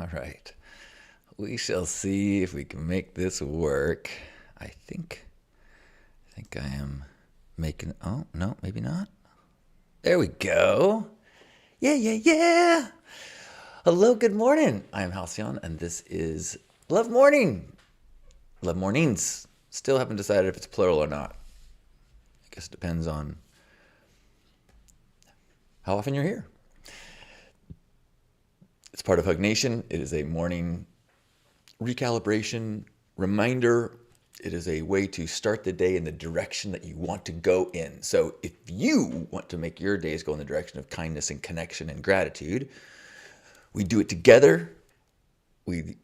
All right. We shall see if we can make this work. I think I am making. Oh no, maybe not. There we go. Yeah. Hello, good morning. I am Halcyon, and this is Love Morning. Love Mornings. Still haven't decided if it's plural or not. I guess it depends on how often you're here. It's part of Hug Nation. It is a morning recalibration reminder. It is a way to start the day in the direction that you want to go in. So if you want to make your days go in the direction of kindness and connection and gratitude, we do it together. We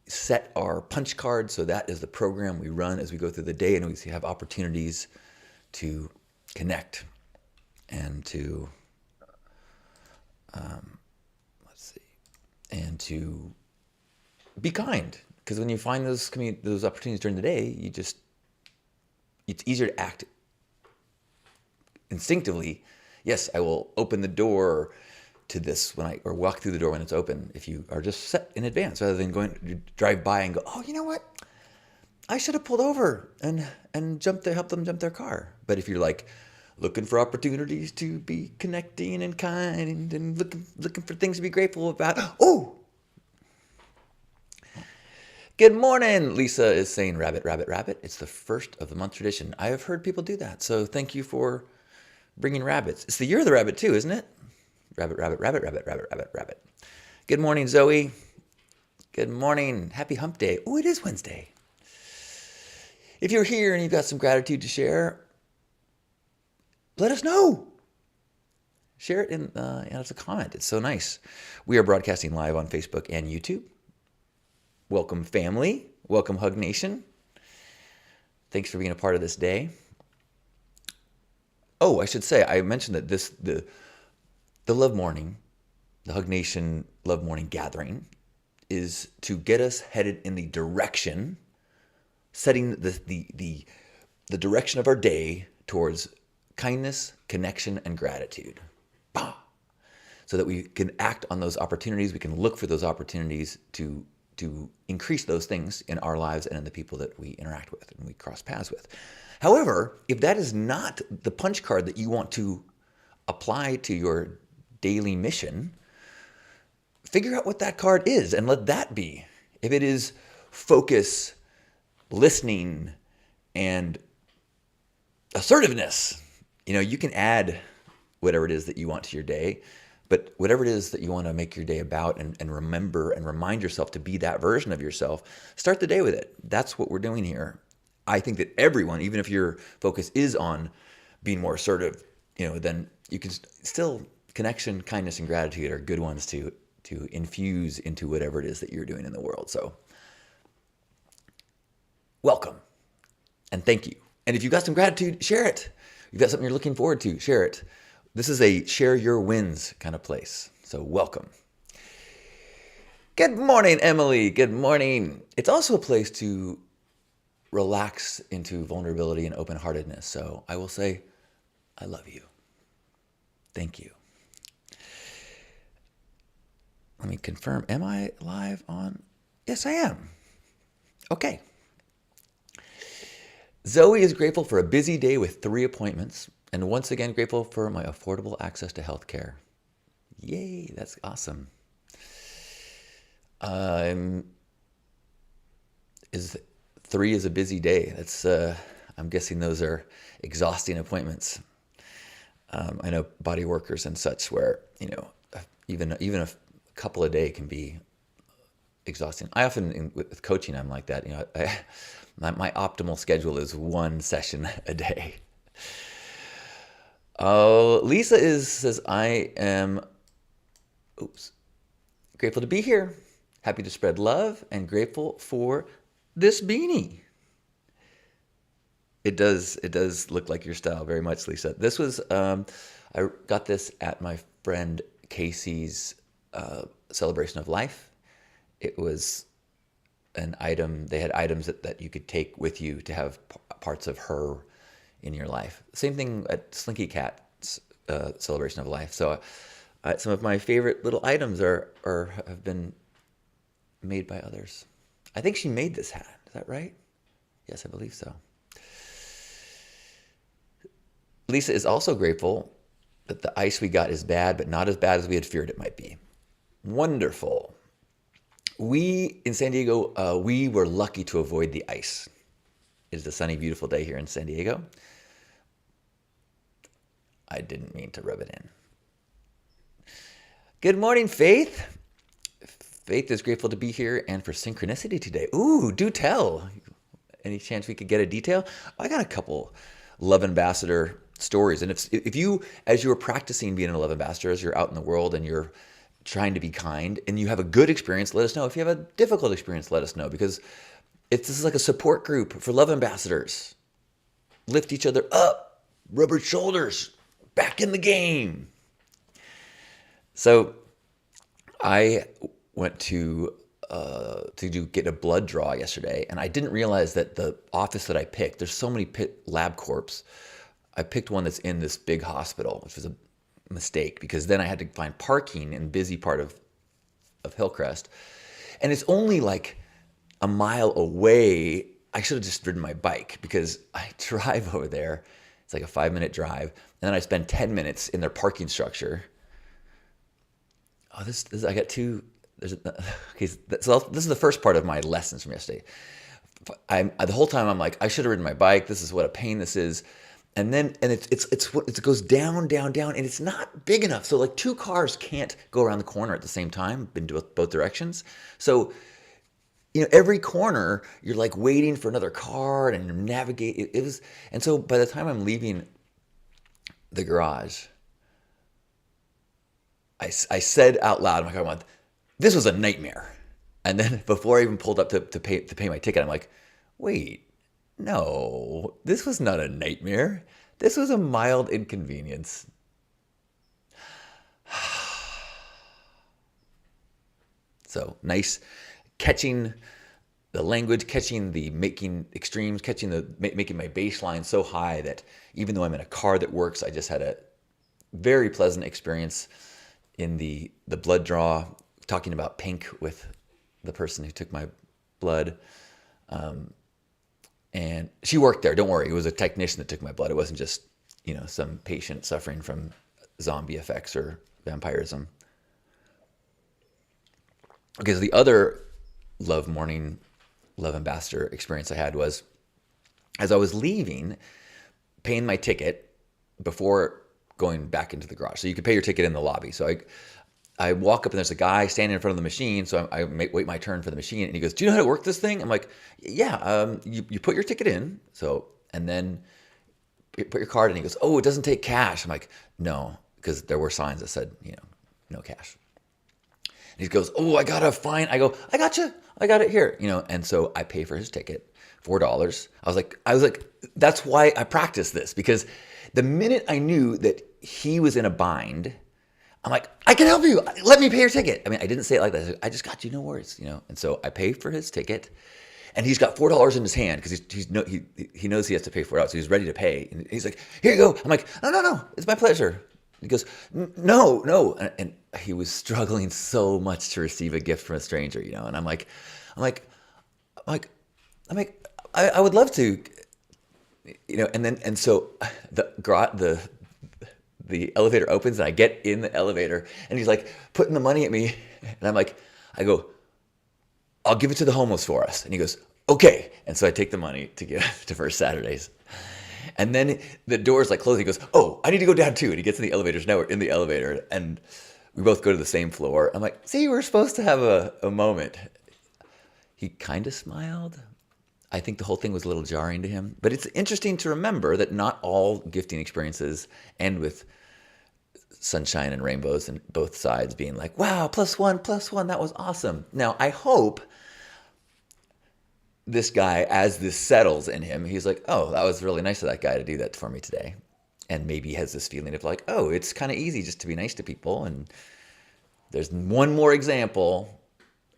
set our punch card. So that is the program we run as we go through the day, and we have opportunities to connect and to and to be kind. Because when you find those opportunities during the day, it's easier to act instinctively. Yes, I will open the door to this or walk through the door when it's open. If you are just set in advance, rather than going to drive by and go, oh, you know what? I should have pulled over and help them jump their car. But if you're like looking for opportunities to be connecting and kind and looking for things to be grateful about, oh. Good morning, Lisa is saying rabbit, rabbit, rabbit. It's the first of the month tradition. I have heard people do that, so thank you for bringing rabbits. It's the year of the rabbit too, isn't it? Rabbit, rabbit, rabbit, rabbit, rabbit, rabbit, rabbit. Good morning, Zoe. Good morning. Happy hump day. Oh, it is Wednesday. If you're here and you've got some gratitude to share, let us know. Share it as a comment. It's so nice. We are broadcasting live on Facebook and YouTube. Welcome, family. Welcome, Hug Nation. Thanks for being a part of this day. Oh, I should say, I mentioned that the Love Morning, the Hug Nation Love Morning gathering, is to get us headed in the direction, setting the direction of our day towards kindness, connection, and gratitude. Bah! So that we can act on those opportunities. We can look for those opportunities to increase those things in our lives and in the people that we interact with and we cross paths with. However, if that is not the punch card that you want to apply to your daily mission, figure out what that card is and let that be. If it is focus, listening, and assertiveness, you can add whatever it is that you want to your day. But whatever it is that you want to make your day about and remember and remind yourself to be that version of yourself, start the day with it. That's what we're doing here. I think that everyone, even if your focus is on being more assertive, then you can still, connection, kindness, and gratitude are good ones to infuse into whatever it is that you're doing in the world. So welcome and thank you. And if you've got some gratitude, share it. If you've got something you're looking forward to, share it. This is a share your wins kind of place. So welcome. Good morning, Emily. Good morning. It's also a place to relax into vulnerability and open-heartedness. So I will say, I love you. Thank you. Let me confirm. Am I live on? Yes, I am. Okay. Zoe is grateful for a busy day with 3 appointments. And once again, grateful for my affordable access to healthcare. Yay, that's awesome. Is 3 is a busy day. That's I'm guessing those are exhausting appointments. I know body workers and such where even a couple a day can be exhausting. I often with coaching I'm like that. My optimal schedule is 1 session a day. Oh, Lisa says, I am, grateful to be here. Happy to spread love and grateful for this beanie. It does look like your style very much, Lisa. This was, I got this at my friend Casey's celebration of life. It was an item, they had items that you could take with you to have parts of her in your life. Same thing at Slinky Cat's celebration of life. So some of my favorite little items have been made by others. I think she made this hat. Is that right? Yes, I believe so. Lisa is also grateful that the ice we got is bad, but not as bad as we had feared it might be. Wonderful. We, in San Diego, we were lucky to avoid the ice. It is a sunny, beautiful day here in San Diego. I didn't mean to rub it in. Good morning, Faith. Faith is grateful to be here and for synchronicity today. Ooh, do tell. Any chance we could get a detail? I got a couple love ambassador stories. And if you, as you are practicing being a love ambassador, as you're out in the world and you're trying to be kind and you have a good experience, let us know. If you have a difficult experience, let us know, because this is like a support group for love ambassadors. Lift each other up, rub our shoulders, back in the game. So I went to get a blood draw yesterday, and I didn't realize that the office that I picked, there's so many LabCorps. I picked one that's in this big hospital, which was a mistake, because then I had to find parking in a busy part of Hillcrest. And it's only like a mile away. I should have just ridden my bike, because I drive over there. It's like a 5-minute drive. And then I spend 10 minutes in their parking structure. Oh, I got two. Okay, so this is the first part of my lessons from yesterday. The whole time I'm like, I should have ridden my bike. This is what a pain this is. And then it goes down, down, down, and it's not big enough. So like 2 cars can't go around the corner at the same time in both directions. So every corner you're like waiting for another car and navigate. And so by the time I'm leaving the garage, I said out loud, I'm like, this was a nightmare. And then before I even pulled up to pay my ticket, I'm like, wait, no, this was not a nightmare. This was a mild inconvenience. So nice catching the language, catching the making extremes, making my baseline so high that even though I'm in a car that works, I just had a very pleasant experience in the blood draw, talking about pink with the person who took my blood. And she worked there. Don't worry. It was a technician that took my blood. It wasn't just, some patient suffering from zombie effects or vampirism. Okay, so the other love ambassador experience I had was, as I was leaving, paying my ticket before going back into the garage. So you could pay your ticket in the lobby. So I walk up and there's a guy standing in front of the machine. So I wait my turn for the machine, and he goes, "Do you know how to work this thing?" I'm like, "Yeah." You put your ticket in, and then you put your card in. He goes, "Oh, it doesn't take cash." I'm like, "No," because there were signs that said, no cash. And he goes, "Oh, I got a fine." I go, "I got you. I got it here." And so I pay for his ticket, $4. I was like, that's why I practiced this, because the minute I knew that he was in a bind, I'm like, "I can help you. Let me pay your ticket." I mean, I didn't say it like that. I just got you, no worries, And so I pay for his ticket, and he's got $4 in his hand because he knows he has to pay $4, so he's ready to pay. And he's like, "Here you go." I'm like, No, it's my pleasure." He goes, "No," and he was struggling so much to receive a gift from a stranger, And I'm like, I would love to, And so the elevator opens, and I get in the elevator, and he's like putting the money at me, and I go, "I'll give it to the homeless for us." And he goes, "Okay." And so I take the money to give to First Saturdays. And then the door's like closing. He goes, "Oh, I need to go down too." And he gets in the elevator. So now we're in the elevator, and we both go to the same floor. I'm like, "See, we're supposed to have a moment." He kind of smiled. I think the whole thing was a little jarring to him. But it's interesting to remember that not all gifting experiences end with sunshine and rainbows and both sides being like, "Wow, +1, +1, that was awesome." Now, I hope this guy, as this settles in him, he's like, "Oh, that was really nice of that guy to do that for me today." And maybe he has this feeling of like, "Oh, it's kind of easy just to be nice to people." And there's one more example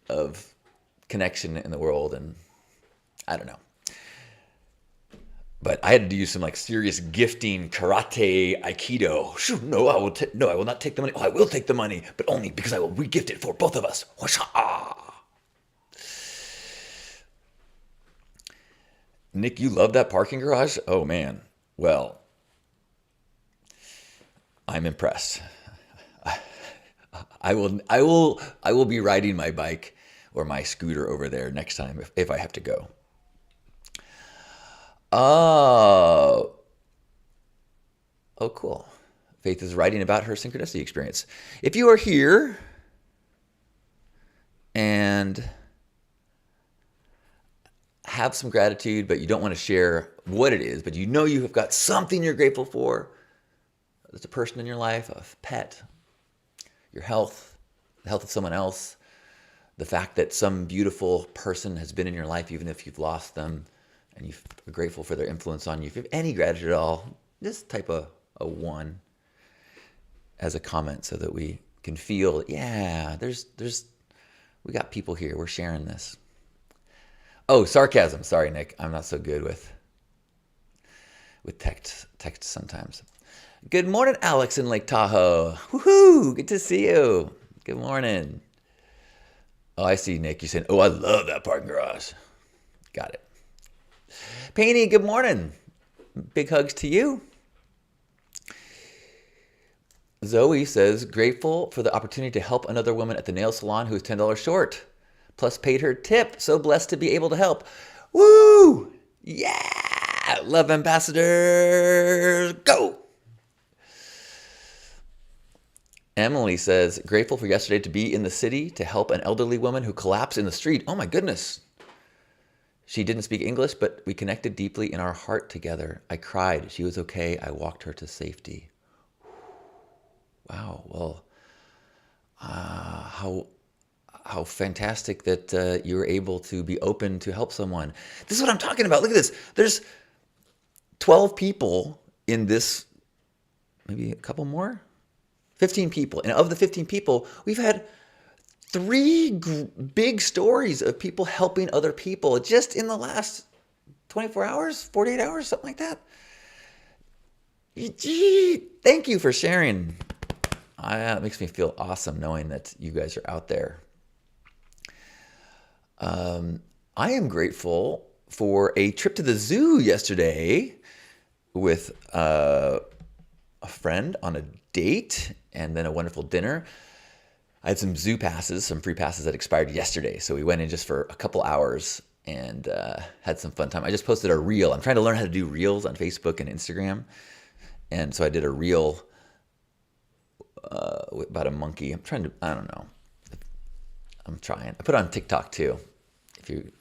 of connection in the world, and I don't know. But I had to use some like serious gifting, karate, aikido. No, I will not take the money. Oh, I will take the money, but only because I will re-gift it for both of us. Nick, you love that parking garage? Oh man. Well, I'm impressed. I will be riding my bike or my scooter over there next time if I have to go. Oh, oh, cool. Faith is writing about her synchronicity experience. If you are here and have some gratitude, but you don't want to share what it is, but you know you have got something you're grateful for, there's a person in your life, a pet, your health, the health of someone else, the fact that some beautiful person has been in your life, even if you've lost them, and you're grateful for their influence on you. If you have any gratitude at all, just type a one as a comment so that we can feel, yeah, we got people here. We're sharing this. Oh, sarcasm. Sorry, Nick. I'm not so good with text sometimes. Good morning, Alex in Lake Tahoe. Woohoo! Good to see you. Good morning. Oh, I see, Nick. You're saying, oh, I love that parking garage. Got it. Painty, good morning. Big hugs to you. Zoe says, grateful for the opportunity to help another woman at the nail salon who is $10 short, plus paid her tip. So blessed to be able to help. Woo! Yeah! Love ambassadors, go! Emily says, grateful for yesterday to be in the city to help an elderly woman who collapsed in the street. Oh my goodness. She didn't speak English, but we connected deeply in our heart together. I cried. She was okay. I walked her to safety. Wow. Well, how fantastic that you were able to be open to help someone. This is what I'm talking about. Look at this. There's 12 people in this, maybe a couple more, 15 people. And of the 15 people, we've had three big stories of people helping other people just in the last 24 hours, 48 hours, something like that. Thank you for sharing. It makes me feel awesome knowing that you guys are out there. I am grateful for a trip to the zoo yesterday with a friend on a date and then a wonderful dinner. I had some zoo passes, some free passes that expired yesterday. So we went in just for a couple hours and had some fun time. I just posted a reel. I'm trying to learn how to do reels on Facebook and Instagram. And so I did a reel about a monkey. I don't know. I'm trying. I put it on TikTok too. If you,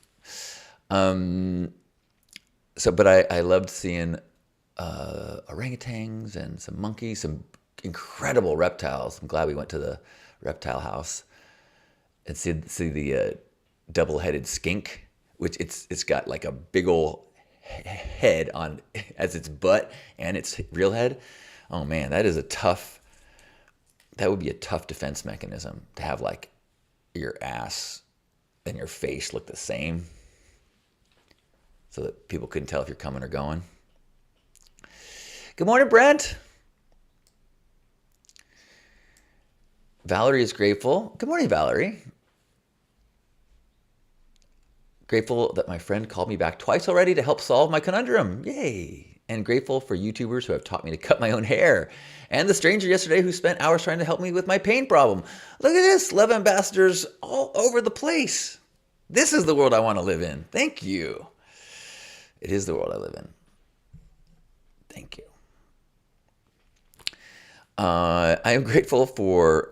but I loved seeing orangutans and some monkeys, some incredible reptiles. I'm glad we went to the reptile house and see the double-headed skink, which it's got like a big old head on as its butt and its real head. Oh man, that would be a tough defense mechanism to have like your ass and your face look the same so that people couldn't tell if you're coming or going. Good morning, Brent. Valerie is grateful. Good morning, Valerie. Grateful that my friend called me back twice already to help solve my conundrum. Yay. And grateful for YouTubers who have taught me to cut my own hair. And the stranger yesterday who spent hours trying to help me with my pain problem. Look at this. Love ambassadors all over the place. This is the world I want to live in. Thank you. It is the world I live in. Thank you. I am grateful for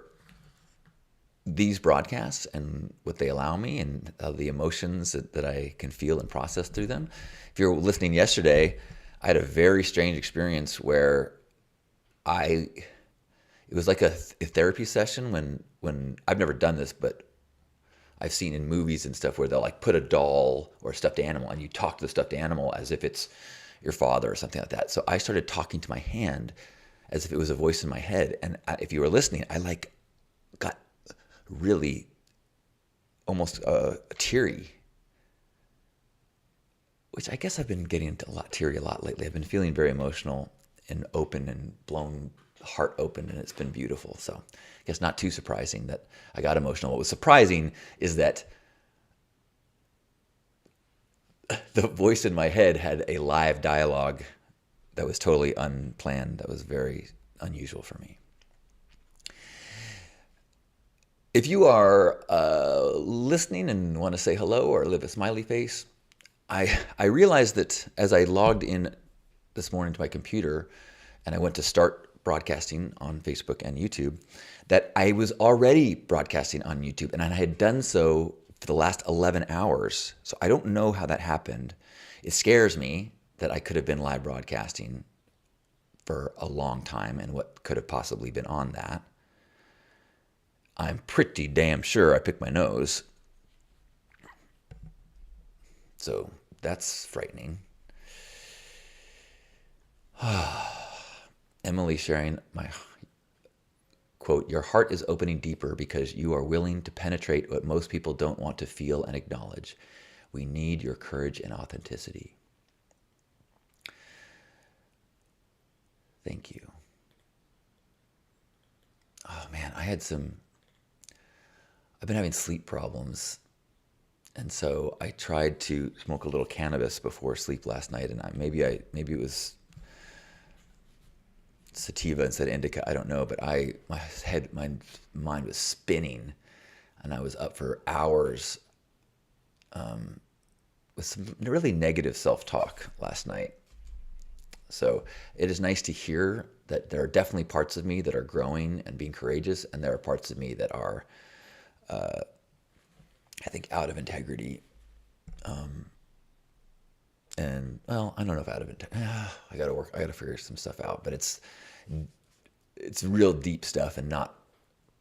these broadcasts and what they allow me and the emotions that I can feel and process through them. If you were listening yesterday, I had a very strange experience where it was like a therapy session when I've never done this, but I've seen in movies and stuff where they'll like put a doll or a stuffed animal and you talk to the stuffed animal as if it's your father or something like that. So I started talking to my hand as if it was a voice in my head. And if you were listening, I like got really almost teary, which I guess I've been getting teary a lot lately. I've been feeling very emotional and open and blown heart open, and it's been beautiful. So I guess not too surprising that I got emotional. What was surprising is that the voice in my head had a live dialogue that was totally unplanned. That was very unusual for me. If you are listening and want to say hello or leave a smiley face, I realized that as I logged in this morning to my computer and I went to start broadcasting on Facebook and YouTube, that I was already broadcasting on YouTube, and I had done so for the last 11 hours. So I don't know how that happened. It scares me that I could have been live broadcasting for a long time and what could have possibly been on that. I'm pretty damn sure I picked my nose. So that's frightening. Emily sharing my quote, "Your heart is opening deeper because you are willing to penetrate what most people don't want to feel and acknowledge. We need your courage and authenticity." Thank you. Oh man, I've been having sleep problems. And so I tried to smoke a little cannabis before sleep last night, and maybe it was sativa instead of indica. I don't know, but my mind was spinning, and I was up for hours with some really negative self-talk last night. So it is nice to hear that there are definitely parts of me that are growing and being courageous, and there are parts of me that are, I think, out of integrity. And well, I don't know if out of integrity. I got to figure some stuff out, but it's real deep stuff and not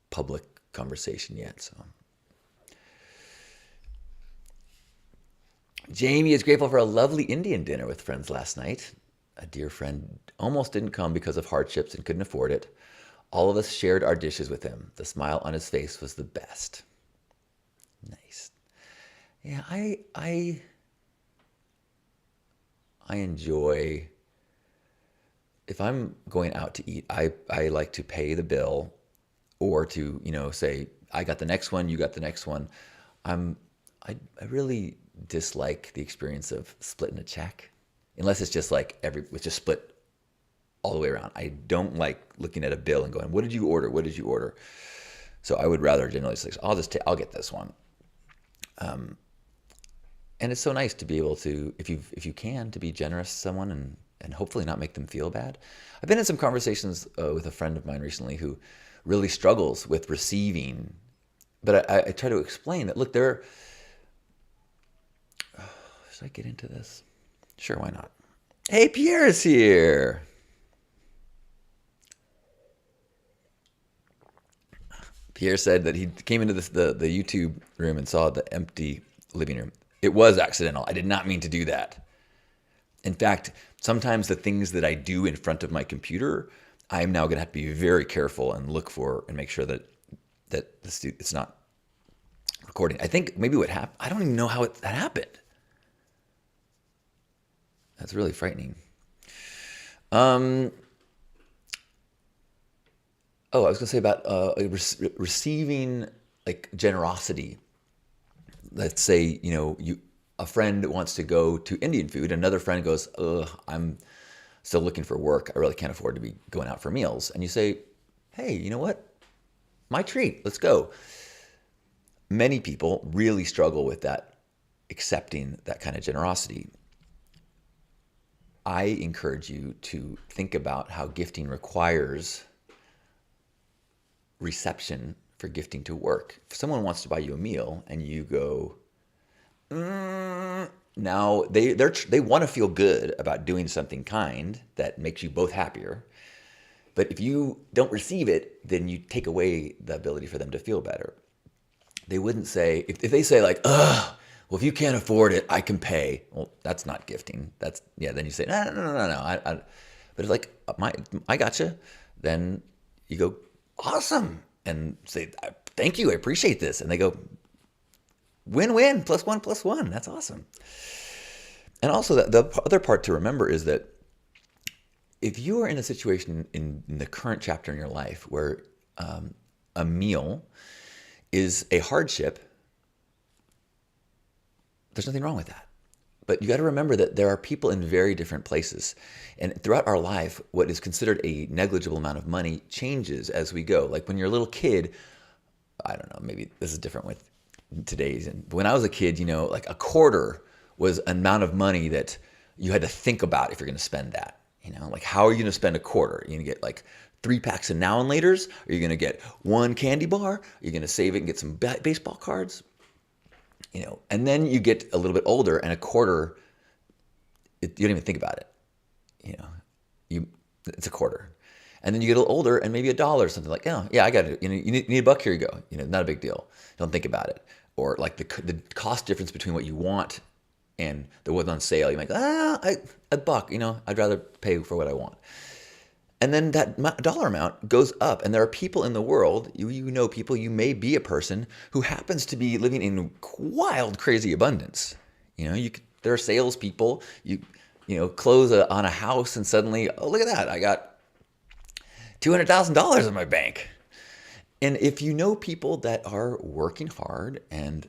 public conversation yet. So Jamie is grateful for a lovely Indian dinner with friends last night. A dear friend almost didn't come because of hardships and couldn't afford it. All of us shared our dishes with him. The smile on his face was the best. Nice. Yeah, I enjoy, if I'm going out to eat, I like to pay the bill, or to, say, I got the next one, you got the next one. I really dislike the experience of splitting a check, unless it's just like it's just split all the way around. I don't like looking at a bill and going, "What did you order? What did you order?" So I would rather generally say, I'll get this one. And it's so nice to be able to, if you can, to be generous to someone and hopefully not make them feel bad. I've been in some conversations with a friend of mine recently who really struggles with receiving, but I try to explain that, look, should I get into this? Sure, why not? Hey, Pierre is here. Pierre said that he came into the YouTube room and saw the empty living room. It was accidental. I did not mean to do that. In fact, sometimes the things that I do in front of my computer, I'm now going to have to be very careful and look for and make sure that it's not recording. I think maybe what happened, I don't even know how that happened. That's really frightening. I was going to say about receiving, like, generosity. Let's say, a friend wants to go to Indian food. Another friend goes, I'm still looking for work. I really can't afford to be going out for meals. And you say, hey, you know what? My treat. Let's go. Many people really struggle with that, accepting that kind of generosity. I encourage you to think about how gifting requires reception for gifting to work. If someone wants to buy you a meal and you go, now they want to feel good about doing something kind that makes you both happier. But if you don't receive it, then you take away the ability for them to feel better. They wouldn't say, if they say like, well, if you can't afford it, I can pay. Well, that's not gifting. Then you say, no. But it's like, I gotcha. Then you go, awesome. And say, thank you, I appreciate this. And they go, win-win, +1+1. That's awesome. And also, the other part to remember is that if you are in a situation in the current chapter in your life where a meal is a hardship, there's nothing wrong with that. But you got to remember that there are people in very different places. And throughout our life, what is considered a negligible amount of money changes as we go. Like when you're a little kid, I don't know, maybe this is different with today's. But when I was a kid, like a quarter was an amount of money that you had to think about if you're going to spend that. Like how are you going to spend a quarter? Are you going to get like 3 packs of Now and Laters? Are you going to get 1 candy bar? Are you going to save it and get some baseball cards? And then you get a little bit older, and a quarter, you don't even think about it. It's a quarter. And then you get a little older, and maybe $1 or something like, oh, yeah, I got it. You need $1, here you go. not a big deal. Don't think about it. Or like the cost difference between what you want and the what's on sale. You're like, $1. I'd rather pay for what I want. And then that dollar amount goes up. And there are people in the world, you know people, you may be a person who happens to be living in wild, crazy abundance. There are salespeople, close on a house and suddenly, oh, look at that. I got $200,000 in my bank. And if you know people that are working hard and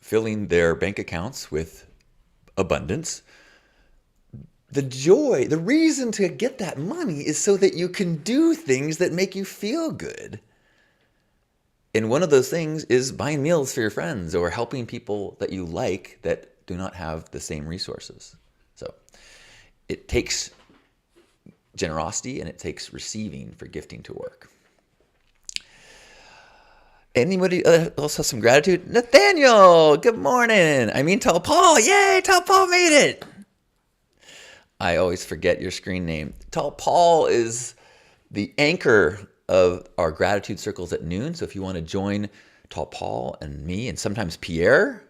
filling their bank accounts with abundance, the joy, the reason to get that money is so that you can do things that make you feel good. And one of those things is buying meals for your friends or helping people that you like that do not have the same resources. So it takes generosity and it takes receiving for gifting to work. Anybody else have some gratitude? Nathaniel, good morning. Tall Paul. Yay, Tall Paul made it. I always forget your screen name. Tall Paul is the anchor of our gratitude circles at noon. So if you want to join Tall Paul and me and sometimes Pierre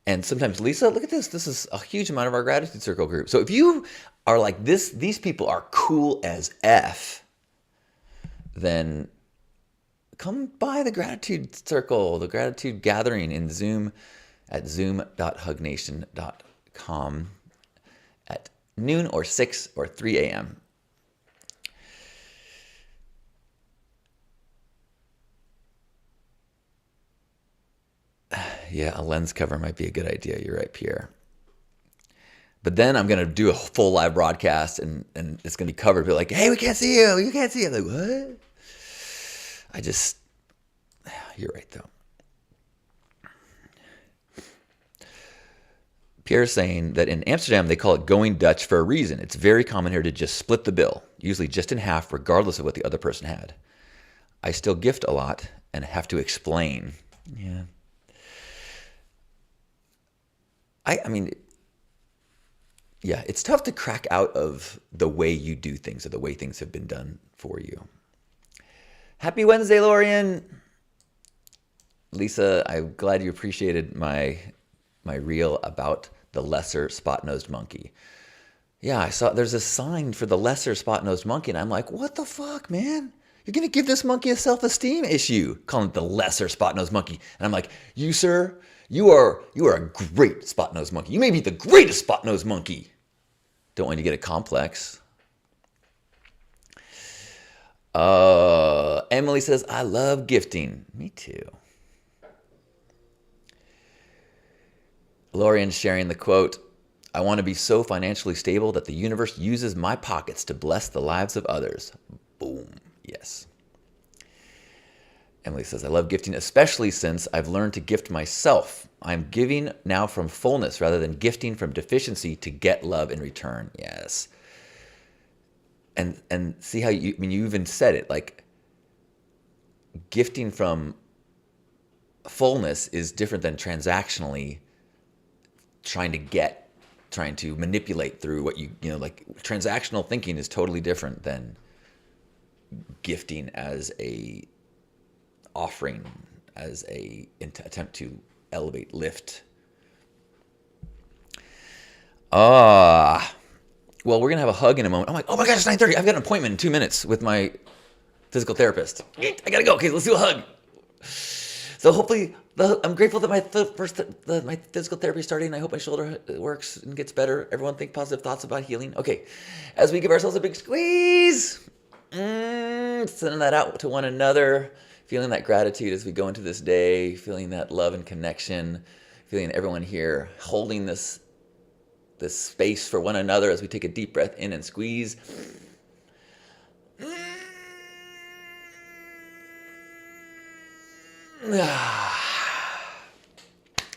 and sometimes Lisa, look at this. This is a huge amount of our gratitude circle group. So if you are like this, these people are cool as F, then come by the gratitude circle, the gratitude gathering in Zoom at zoom.hugnation.com at noon or 6 or 3 a.m. Yeah, a lens cover might be a good idea. You're right, Pierre. But then I'm going to do a full live broadcast and it's going to be covered. Be like, hey, we can't see you. You can't see you. I'm like, what? You're right, though. Pierre's saying that in Amsterdam, they call it going Dutch for a reason. It's very common here to just split the bill, usually just in half, regardless of what the other person had. I still gift a lot and have to explain. Yeah. Yeah, it's tough to crack out of the way you do things or the way things have been done for you. Happy Wednesday, Lorian. Lisa, I'm glad you appreciated my reel about the lesser spot-nosed monkey. Yeah, I saw there's a sign for the lesser spot-nosed monkey, and I'm like, what the fuck, man? You're going to give this monkey a self-esteem issue, calling it the lesser spot-nosed monkey. And I'm like, you, sir, you are a great spot-nosed monkey. You may be the greatest spot-nosed monkey. Don't want you to get a complex. Emily says, I love gifting. Me too. Lorian's sharing the quote, I want to be so financially stable that the universe uses my pockets to bless the lives of others. Boom. Yes. Emily says, I love gifting, especially since I've learned to gift myself. I'm giving now from fullness rather than gifting from deficiency to get love in return. Yes. And see how you even said it, like gifting from fullness is different than transactionally trying to manipulate through what like transactional thinking is totally different than gifting as a offering, as a attempt to elevate, lift. Well, we're going to have a hug in a moment. I'm like, oh my gosh, it's 9:30. I've got an appointment in 2 minutes with my physical therapist. I got to go. Okay, let's do a hug. So hopefully, I'm grateful that my physical therapy is starting. I hope my shoulder works and gets better. Everyone think positive thoughts about healing. Okay, as we give ourselves a big squeeze, sending that out to one another, feeling that gratitude as we go into this day, feeling that love and connection, feeling everyone here holding this space for one another as we take a deep breath in and squeeze.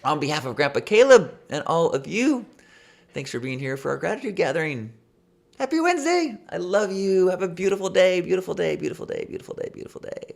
On behalf of Grandpa Caleb and all of you, thanks for being here for our gratitude gathering. Happy Wednesday. I love you. Have a beautiful day, beautiful day, beautiful day, beautiful day, beautiful day.